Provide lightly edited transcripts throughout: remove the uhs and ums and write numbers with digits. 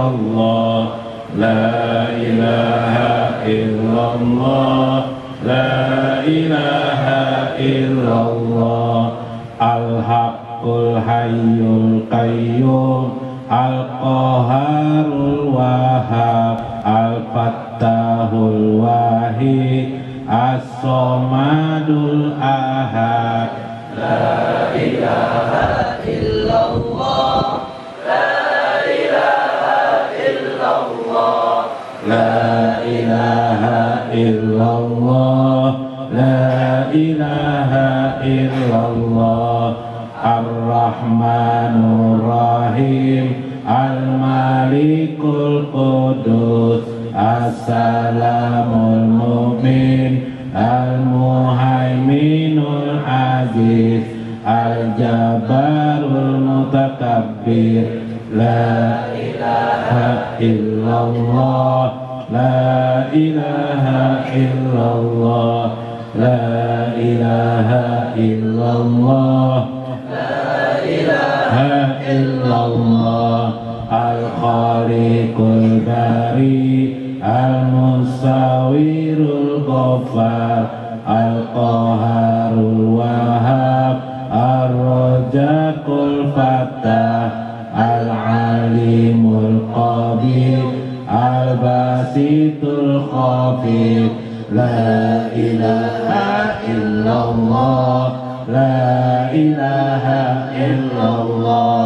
illallah, la ilaha illallah, la ilaha illallah. Al-haqqul hayyul qayyum, al-qaharul wahhab, al-fattahul wahid, as-somadul ahad. La ilaha illallah, la ilaha illallah, La ilaha illallah, la ilaha illallah. Ar-Rahmanur Rahim, Al-Malikul Qudus, As-Salamul Mu'min, Al-Muhaiminul Aziz, Al-Jabbarul Mutakabbir. La ilaha illallah, la ilaha illallah, la ilaha illallah, la ilaha illallah. Al-Khaliqul Bari, Al-Musawwirul Ghaffar, Al-Qaharul Wahhab, Ar-Razzaqul Fattah, Al-Alimul Qabir, Al-Basitul Khafid. La ilaha illallah, la ilaha illallah,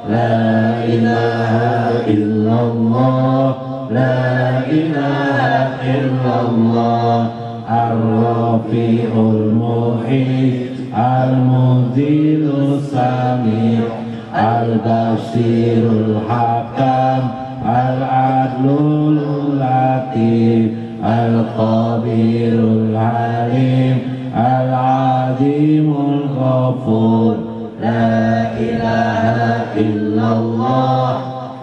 la ilaha illallah, la ilaha illallah. Ar-Rafi'ul Mu'id, Al-Muzilus Sami', Al-Basirul Hakam, Al-Adlul Latif, Al-Khabirul Halim, Al-Azimul Ghafur. La ilaha illallah,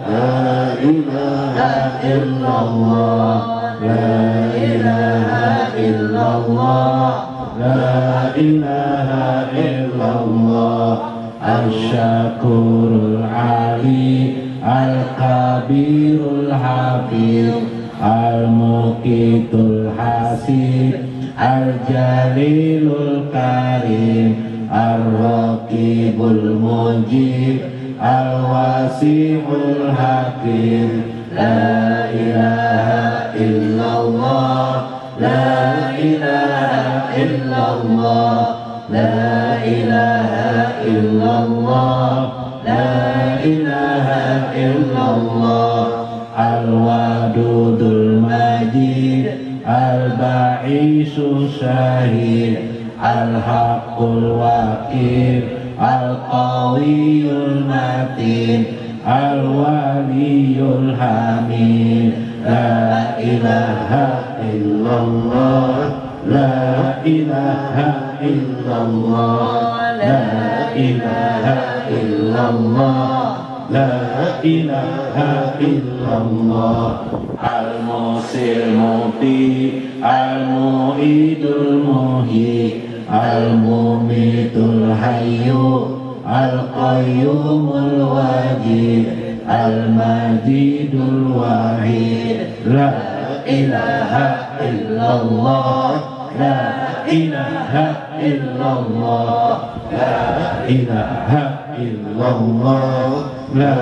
la ilaha illallah, la ilaha illallah, la ilaha illallah. Asy-Syakurul Ali, Al-Kabirul Hafiz, Al-Muqitul Hasib, Al-Jalilul Karim, Ar-Raqibul Mujib, Al-Wasi'ul Hakim. La ilaha illallah, la ilaha illallah, la ilaha illallah, la ilaha illallah. Al-Wadudul Majid, Al-Ba'isu Syahid, Al-Haqqul Waqif, Al-Qawiyul Matin, Al-Waliyul Hamid. La ilaha illallah, la ilaha illallah, la ilaha illallah, la ilaha illallah. Al-Musil Muti, Al-Mu'idul Muhi, Al-Mumitul Hayyu, Al-Qayyumul Wajid, Al-Majidul Wahid. La ilaha illallah, la ilaha illallah, la ilaha illallah, la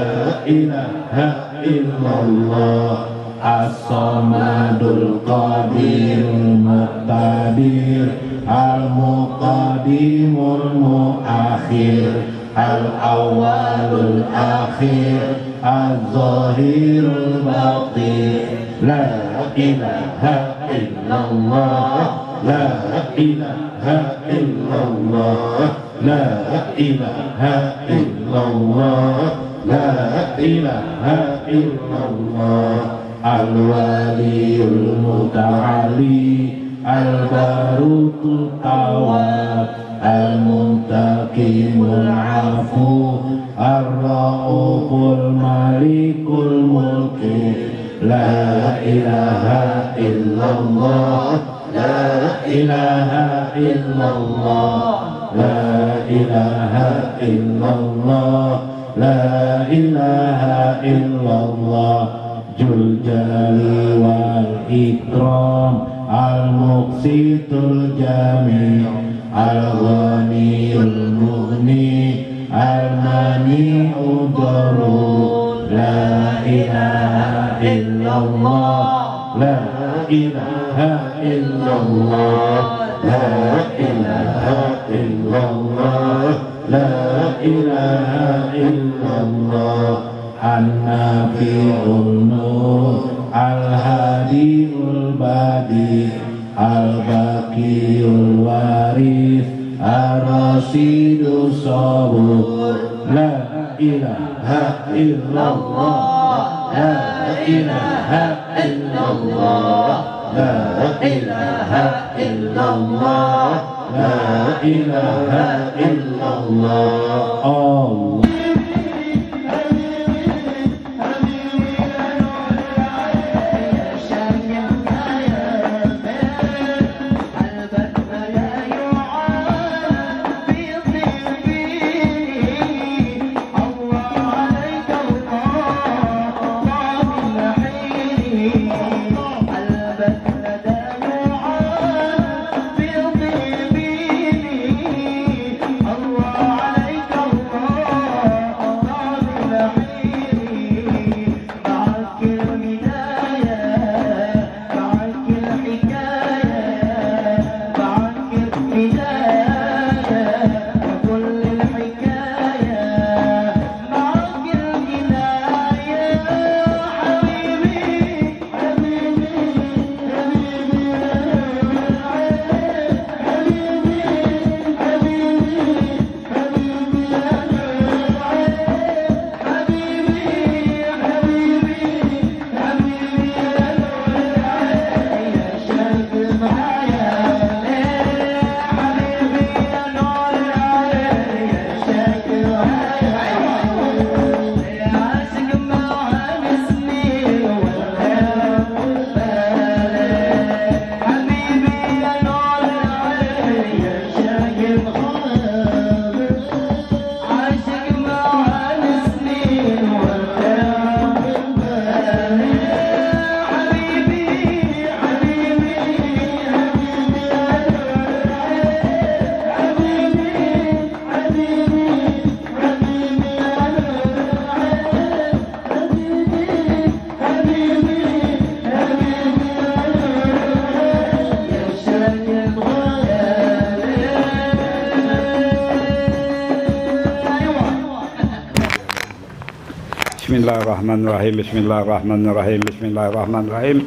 ilaha illallah. As-Samadul Qadirul Muqtadir, Al-Muqadimul Muakhir, Al-Awwalul Akhir, Az-Zahirul Batin. La ilaha illallah, la ilaha illallah, la ilaha illallah, la ilaha illallah. Al-Waliyul Muta'ali, Al-Barutul Tawab, Al-Muntaqimul Afu, Ar-Ra'uful Malikul Mulki. La ilaha illallah, la ilaha illallah, la ilaha illallah, la ilaha illallah Jul Jalali wal Ikram Al-Muqsitul Jami' Al-Ghaniyul Mughni Al-Mani'u Darur La ilaha illallah La ilaha illallah La ilaha illallah La ilaha illallah An-Nafi'ul Nur Al-Hadi'ul Badi Al-Baqiyul Waris Ar-Rasidus Sabur La ilaha illallah La ilaha illallah La ilaha illallah La ilaha illallah Allah Bismillahirrahmanirrahim. Bismillahirrahmanirrahim. Bismillahirrahmanirrahim.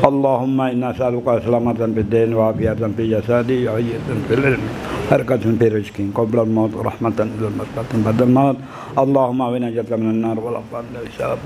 Allahumma inna as'aluka salamatan fid din wa afiatan fi jasadi wa ayyatan fil ilmi barakatan fi rizqi qabla al-maut rahmatan lil muttaqin ba'da al-maut. Allahumma wa inna naj'aluka minan nar wal afwan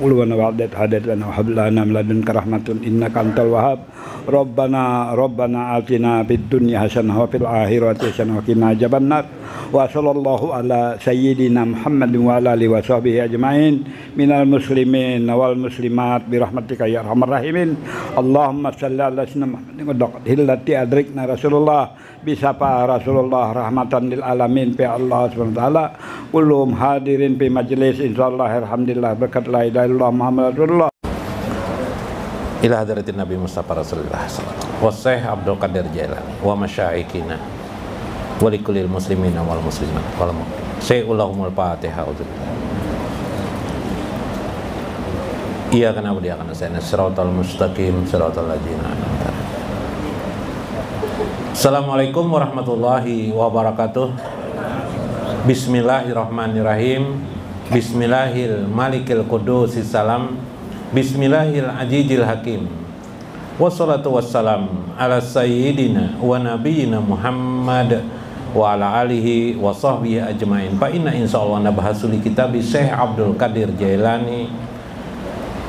qul wa na'udzu hadatan wa hab lana min ladunka rahmatun innaka antal wahhab. Rabbana atina fid dunya hasanah wa fil akhirati hasanah wa qina adzabannar. Wa sallallahu ala sayyidina Muhammadin wa ala alihi wa sahbihi ajma'in minal muslimin wal muslimat bi rahmatika ya arhamar rahimin. Allahumma shalli ala sayyidina Muhammadin wa hillati adrikna Rasulullah bisapa Rasulullah rahmatan lil alamin fi Allah subhanahu wa taala kulum hadirin fi majlis insyaallah alhamdulillah berkat la ilaha illallah Muhammad Rasulullah ila hadratin Nabi Mustafa Rasulullah sallallahu wa Syekh Abdul Qadir Jailani wa masyaikina walikulil muslimina wal muslimat wal mu'min. Sayyidul Fatihah. Iya kana wa kana sayna siratal mustaqim siratal ladzina an'amta. Assalamualaikum warahmatullahi wabarakatuh. Bismillahirrahmanirrahim. Bismillahil malikil qudusis salam. Bismillahil ajijil hakim. Wassalatu wassalam ala sayyidina wa nabiyyina Muhammad wa ala alihi wa sahbihi ajmain. Fa inna insyaallah nabahasul kitab Syekh Abdul Qadir Jailani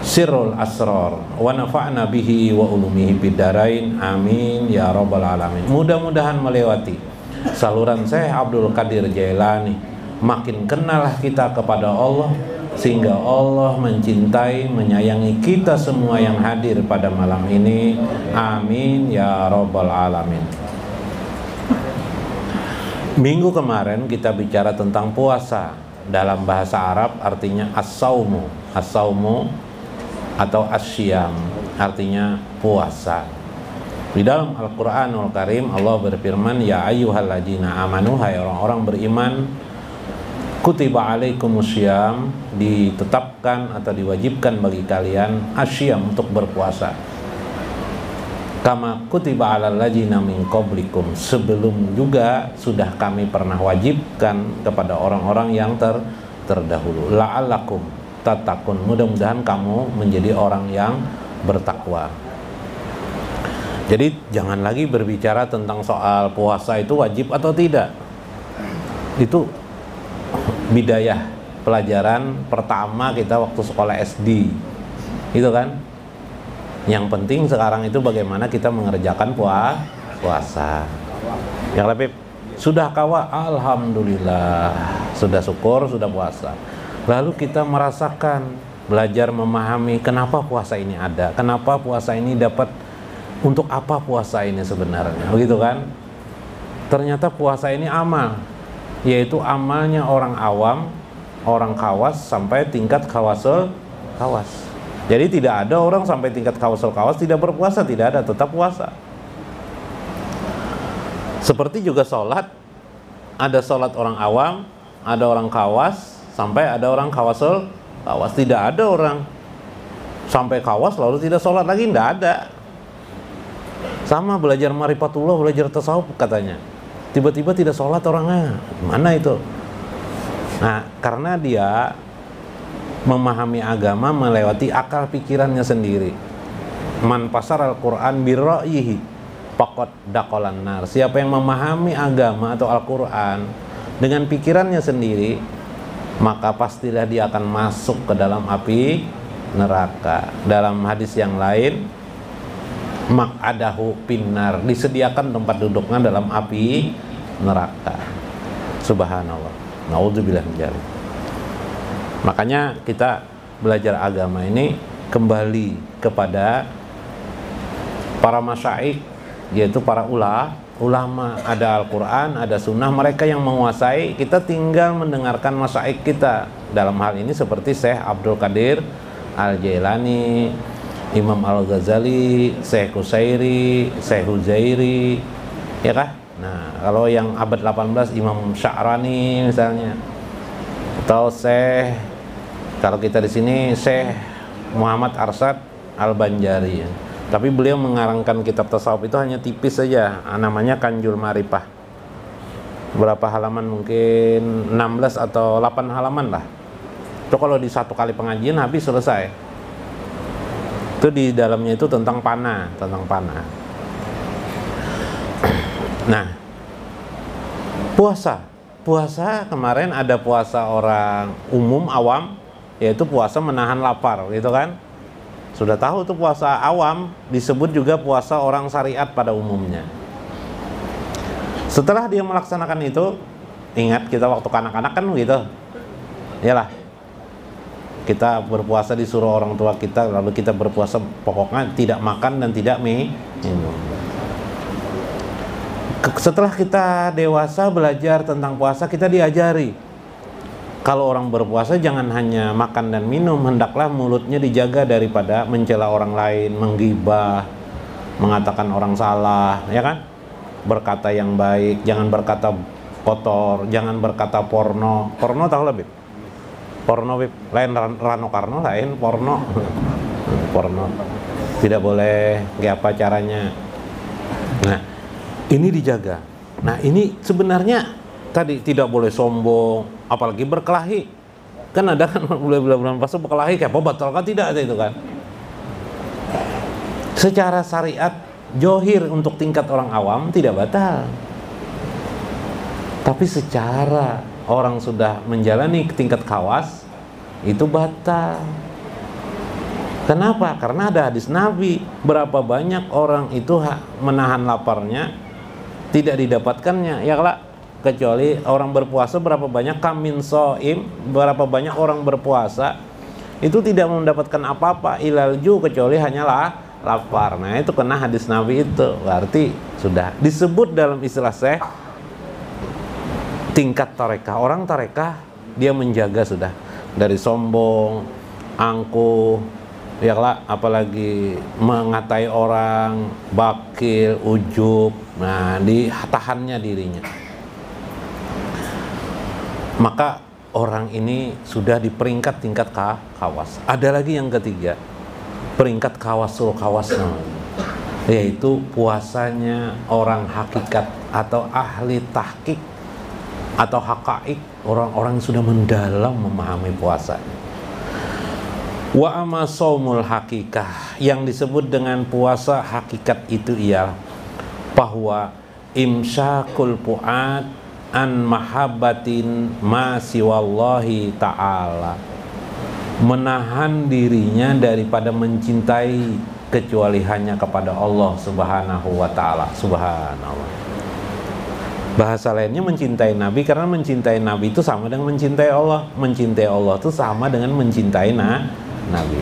Sirrul Asrar wa nafa'na bihi wa ulumihi bidarain amin ya rabbal alamin. Mudah-mudahan melewati saluran Syekh Abdul Qadir Jailani makin kenal kita kepada Allah sehingga Allah mencintai, menyayangi kita semua yang hadir pada malam ini amin ya rabbal alamin. Minggu kemarin kita bicara tentang puasa. dalam bahasa Arab artinya as-saumu. As-saumu atau asyam artinya puasa. Di dalam Al-Qur'anul Karim Allah berfirman, ya ayyuhalladzina amanu, hai orang-orang beriman, kutiba alaikumussyam, ditetapkan atau diwajibkan bagi kalian asyam untuk berpuasa. Kama kutiba alal ladzina min qablikum, sebelum juga sudah kami pernah wajibkan kepada orang-orang yang terdahulu. La'allakum tattaqun, mudah-mudahan kamu menjadi orang yang bertakwa. Jadi jangan lagi berbicara tentang soal puasa itu wajib atau tidak. Itu bidayah pelajaran pertama kita waktu sekolah SD, gitu kan. Yang penting sekarang itu bagaimana kita mengerjakan puasa. Yang lebih sudah kawa, alhamdulillah, sudah syukur, sudah puasa. Lalu kita merasakan, belajar memahami kenapa puasa ini ada, kenapa puasa ini dapat, untuk apa puasa ini sebenarnya, begitu kan? Ternyata puasa ini amal, yaitu amalnya orang awam, orang khawas sampai tingkat khawasul khawas. Jadi tidak ada orang sampai tingkat khawasul khawas tidak berpuasa, tidak ada, tetap puasa. Seperti juga sholat, ada sholat orang awam, ada orang khawas, sampai ada orang khawasul khawas. Tidak ada orang sampai khawas lalu tidak sholat lagi, tidak ada. Sama belajar marifatullah, belajar tasawuf katanya, tiba-tiba tidak sholat orangnya, mana itu? Nah, karena dia memahami agama melewati akal pikirannya sendiri. Man pasar Al-Quran birra'yihi faqad daqalan nar. Siapa yang memahami agama atau Al-Quran dengan pikirannya sendiri, maka pastilah dia akan masuk ke dalam api neraka. Dalam hadis yang lain, maq'adahu pinnar, disediakan tempat duduknya dalam api neraka. Subhanallah, naudzubillah min dzalik. Makanya kita belajar agama ini kembali kepada para masyaikh, yaitu para ulama. Ada Al-Quran, ada sunnah, mereka yang menguasai. Kita tinggal mendengarkan masyaikh kita. Dalam hal ini seperti Syekh Abdul Qadir Al-Jailani, Imam Al-Ghazali, Syekh Qusairi, Syekh Huzairi, ya kah? Nah, kalau yang abad 18 Imam Sya'rani misalnya, atau Syekh, kalau kita di sini Syekh Muhammad Arsyad Al-Banjari. Tapi beliau mengarangkan kitab tasawuf itu hanya tipis saja, namanya Kanjul Ma'rifah. Berapa halaman, mungkin 16 atau 8 halaman lah. Itu kalau di satu kali pengajian habis, selesai. Itu di dalamnya itu tentang panah. Nah, puasa kemarin ada puasa orang umum awam, yaitu puasa menahan lapar, gitu kan? Sudah tahu tuh puasa awam, disebut juga puasa orang syariat pada umumnya. Setelah dia melaksanakan itu, ingat kita waktu kanak-kanak kan gitu, iyalah. Kita berpuasa disuruh orang tua kita, lalu kita berpuasa pokoknya tidak makan dan tidak minum. Setelah kita dewasa belajar tentang puasa, kita diajari kalau orang berpuasa jangan hanya makan dan minum, hendaklah mulutnya dijaga daripada mencela orang lain, menggibah, mengatakan orang salah, ya kan? Berkata yang baik, jangan berkata kotor, jangan berkata porno. Porno tahu lebih? Porno lain, Rano Karno lain porno. Porno tidak boleh, kayak apa caranya. Nah, ini dijaga. Nah, ini sebenarnya tadi tidak boleh sombong, apalagi berkelahi. Kan ada kan bulan puasa berkelahi, kayak apa batal kan, tidak ada itu kan. Secara syariat johir untuk tingkat orang awam tidak batal. Tapi secara orang sudah menjalani tingkat khawas itu batal. Kenapa? Karena ada hadis Nabi, berapa banyak orang itu menahan laparnya tidak didapatkannya, ya lah, kecuali orang berpuasa berapa banyak kamin soim, berapa banyak orang berpuasa itu tidak mendapatkan apa-apa ilalju kecuali hanyalah lapar. Nah, itu kena hadis Nabi itu, berarti sudah disebut dalam istilah Syekh tingkat tarekah. Orang tarekah dia menjaga sudah dari sombong, angkuh, ya lah, apalagi mengatai orang, bakil, ujub. Nah, ditahannya dirinya. Maka orang ini sudah di peringkat tingkat kawas. Ada lagi yang ketiga, peringkat kawasul kawas namanya, yaitu puasanya orang hakikat atau ahli tahqiq atau haqa'iq, orang-orang yang sudah mendalam memahami puasanya. Wa amma shaumul hakikah, yang disebut dengan puasa hakikat itu ialah bahwa imsakul fuad an mahabbatin ma siwallahi ta'ala, menahan dirinya daripada mencintai kecuali hanya kepada Allah Subhanahu wa ta'ala. Subhanallah. Bahasa lainnya mencintai Nabi, karena mencintai Nabi itu sama dengan mencintai Allah. Mencintai Allah itu sama dengan mencintai Nabi.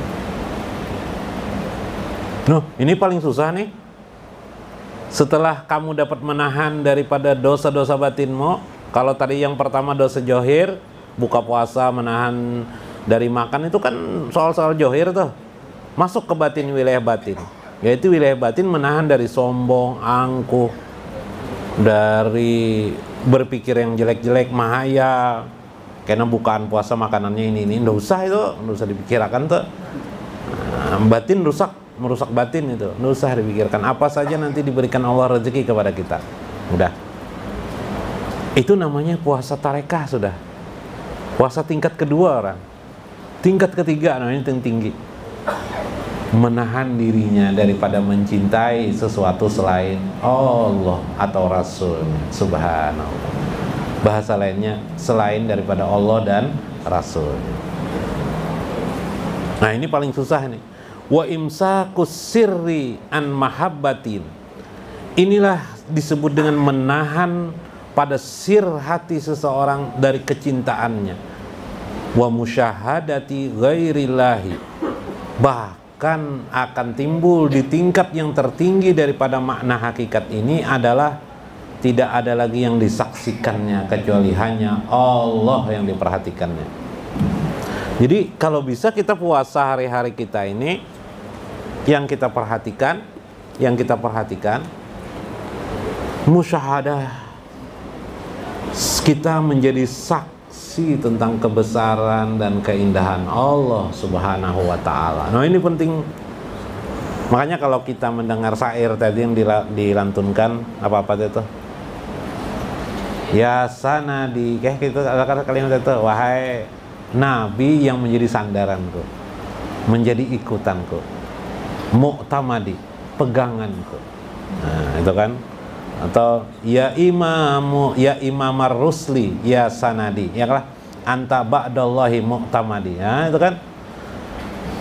Noh, ini paling susah nih. Setelah kamu dapat menahan daripada dosa-dosa batinmu, kalau tadi yang pertama dosa johir, buka puasa, menahan dari makan, itu kan soal-soal johir tuh. Masuk ke batin, wilayah batin, yaitu wilayah batin menahan dari sombong, angkuh, dari berpikir yang jelek-jelek, mahayal. Karena bukaan puasa makanannya ini nggak usah, itu nggak usah dipikirkan tuh. Batin merusak batin, itu nggak usah dipikirkan. Apa saja nanti diberikan Allah rezeki kepada kita. Udah. Itu namanya puasa tarekah sudah. Puasa tingkat kedua orang. Tingkat ketiga namanya tinggi. Menahan dirinya daripada mencintai sesuatu selain Allah atau Rasulnya. Subhanallah. Bahasa lainnya selain daripada Allah dan Rasulnya. Nah, ini paling susah nih. Wa imsakus sirri an mahabbatin. Inilah disebut dengan menahan pada sir hati seseorang dari kecintaannya. Wa musyahadati ghairillahi. Bahkan akan timbul di tingkat yang tertinggi daripada makna hakikat ini adalah tidak ada lagi yang disaksikannya kecuali hanya Allah yang diperhatikannya. Jadi kalau bisa kita puasa hari-hari kita ini, yang kita perhatikan musyahadah, kita menjadi saksi tentang kebesaran dan keindahan Allah Subhanahu wa ta'ala. Nah, ini penting. Makanya kalau kita mendengar syair tadi yang dilantunkan, apa-apa itu, ya sanadi, kayak gitu, ada kata kalimat itu, wahai Nabi yang menjadi sandaranku, menjadi ikutanku, mu'tamadi, peganganku. Nah, itu kan. Atau ya imamar rusli, ya sanadi, ya kan, anta ba'dallahi mu'tamadi. Nah, itu kan.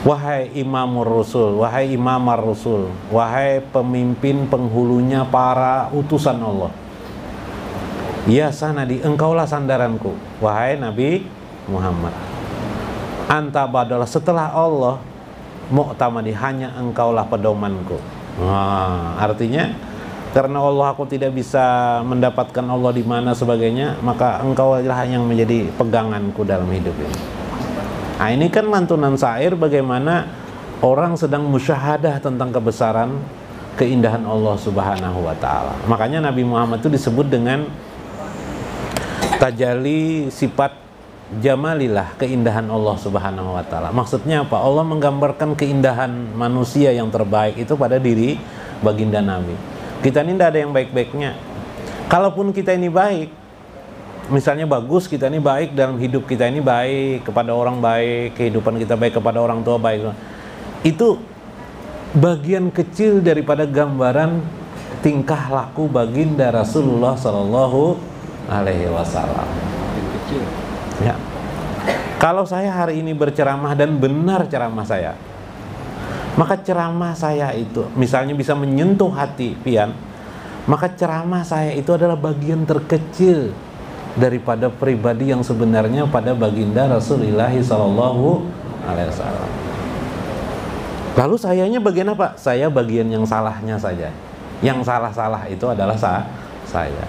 Wahai imamur rusul, wahai imamar rusul, wahai pemimpin penghulunya para utusan Allah. Ya sanadi, engkaulah sandaranku, wahai Nabi Muhammad. Anta ba'dallah, setelah Allah, mu'tamadi, hanya engkaulah pedomanku. Nah, artinya karena Allah aku tidak bisa mendapatkan Allah di mana sebagainya, maka engkau adalah yang menjadi peganganku dalam hidup ini. Nah, ini kan lantunan syair bagaimana orang sedang musyahadah tentang kebesaran, keindahan Allah Subhanahu wa ta'ala. Makanya Nabi Muhammad itu disebut dengan tajalli sifat jamalilah, keindahan Allah Subhanahu wa ta'ala. Maksudnya apa? Allah menggambarkan keindahan manusia yang terbaik itu pada diri baginda Nabi. Kita ini tidak ada yang baik-baiknya. Kalaupun kita ini baik, misalnya bagus, kita ini baik dalam hidup kita ini baik, kepada orang baik, kehidupan kita baik, kepada orang tua baik, itu bagian kecil daripada gambaran tingkah laku baginda Rasulullah Sallallahu Alaihi Wasallam. Ya. Kalau saya hari ini berceramah dan benar ceramah saya, maka ceramah saya itu misalnya bisa menyentuh hati pian, maka ceramah saya itu adalah bagian terkecil daripada pribadi yang sebenarnya pada baginda Rasulullah Sallallahu Alaihi Wasallam. Lalu sayanya bagian apa? Saya bagian yang salahnya saja. Yang salah-salah itu adalah saya.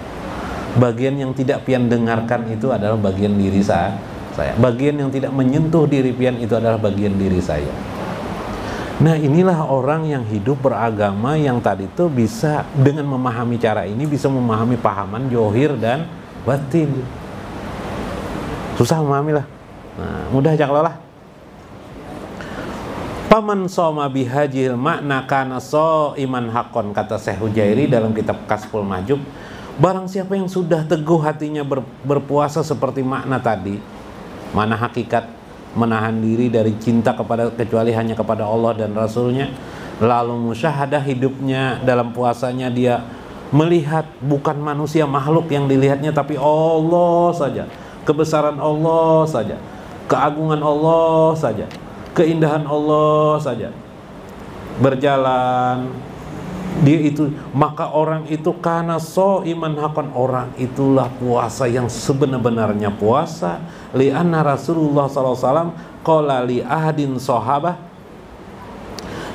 Bagian yang tidak pian dengarkan itu adalah bagian diri saya saya. Bagian yang tidak menyentuh diri pian itu adalah bagian diri saya. Nah, inilah orang yang hidup beragama yang tadi itu bisa dengan memahami cara ini bisa memahami pahaman johir dan batin. Susah memahami lah. Nah, mudah aja kalau lah. Paman soma bihajil makna kana so iman hakon, kata Syekh Hujairi dalam kitab Kasful Mahjub. Barang siapa yang sudah teguh hatinya berpuasa seperti makna tadi, mana hakikat menahan diri dari cinta kecuali hanya kepada Allah dan Rasulnya, lalu musyahadah hidupnya dalam puasanya dia melihat bukan manusia makhluk yang dilihatnya, tapi Allah saja, kebesaran Allah saja, keagungan Allah saja, keindahan Allah saja berjalan dia itu, maka orang itu karena so iman hakon, orang itulah puasa yang sebenar-benarnya puasa. Li'anna Rasulullah SAW qala li ahadin sahabah,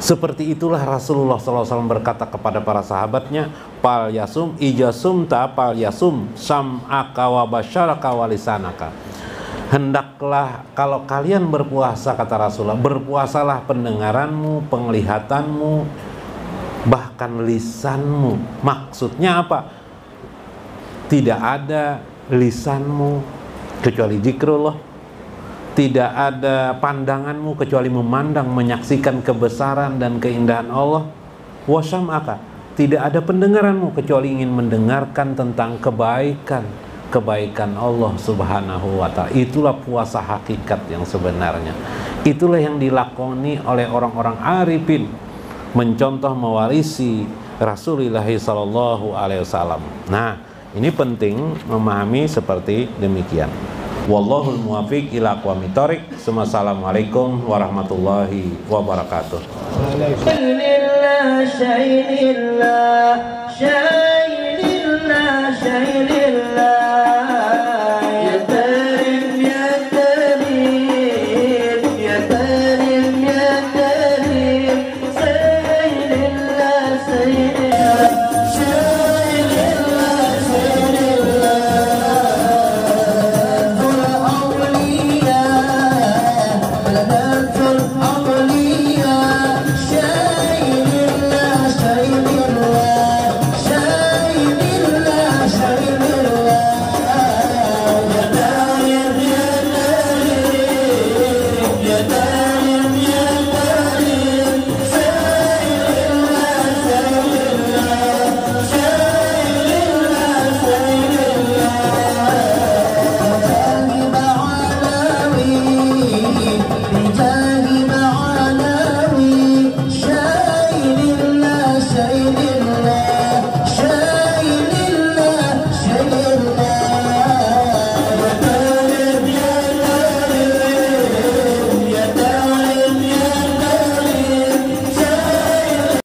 seperti itulah Rasulullah SAW berkata kepada para sahabatnya, pal yasum ijasum ta pal yasum sam'aka wa basyaraka wa lisanaka. Hendaklah kalau kalian berpuasa, kata Rasulullah, berpuasalah pendengaranmu, penglihatanmu, bahkan lisanmu. Maksudnya apa? Tidak ada lisanmu kecuali zikrullah, tidak ada pandanganmu kecuali memandang, menyaksikan kebesaran dan keindahan Allah. Wasam'aka, tidak ada pendengaranmu kecuali ingin mendengarkan tentang kebaikan Allah Subhanahu wa ta'ala. Itulah puasa hakikat yang sebenarnya. Itulah yang dilakoni oleh orang-orang arifin, mencontoh mewarisi Rasulullah sallallahu alaihi wasallam. Nah, ini penting memahami seperti demikian. Wallahul muwaffiq ila aqwamit thoriq. Assalamualaikum warahmatullahi wabarakatuh.